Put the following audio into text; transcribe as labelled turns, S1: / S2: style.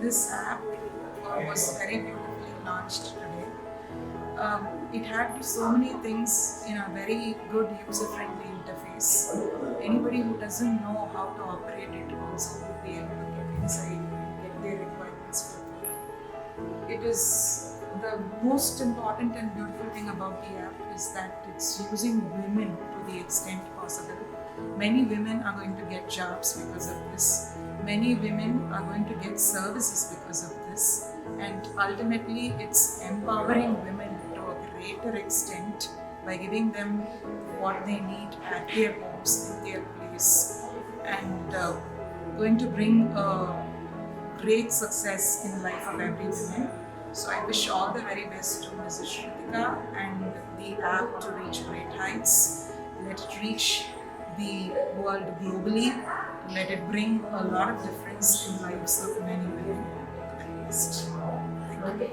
S1: this app was very beautifully launched today. It had so many things in a very good user-friendly interface. Anybody who doesn't know how to operate it also will be able to get insight and get their requirements fulfilled. It is the most important and beautiful thing about the app is that it's using women to the extent possible. Many women are going to get jobs because of this. Many women are going to get services because of this. And ultimately, it's empowering women to a greater extent by giving them what they need at their homes, in their place, and going to bring great success in the life of every woman. So I wish all the very best to Mrs. Shrutika and the app to reach great heights. Let it reach the world globally. Let it bring a lot of difference in lives of many women. All the best. Thank you.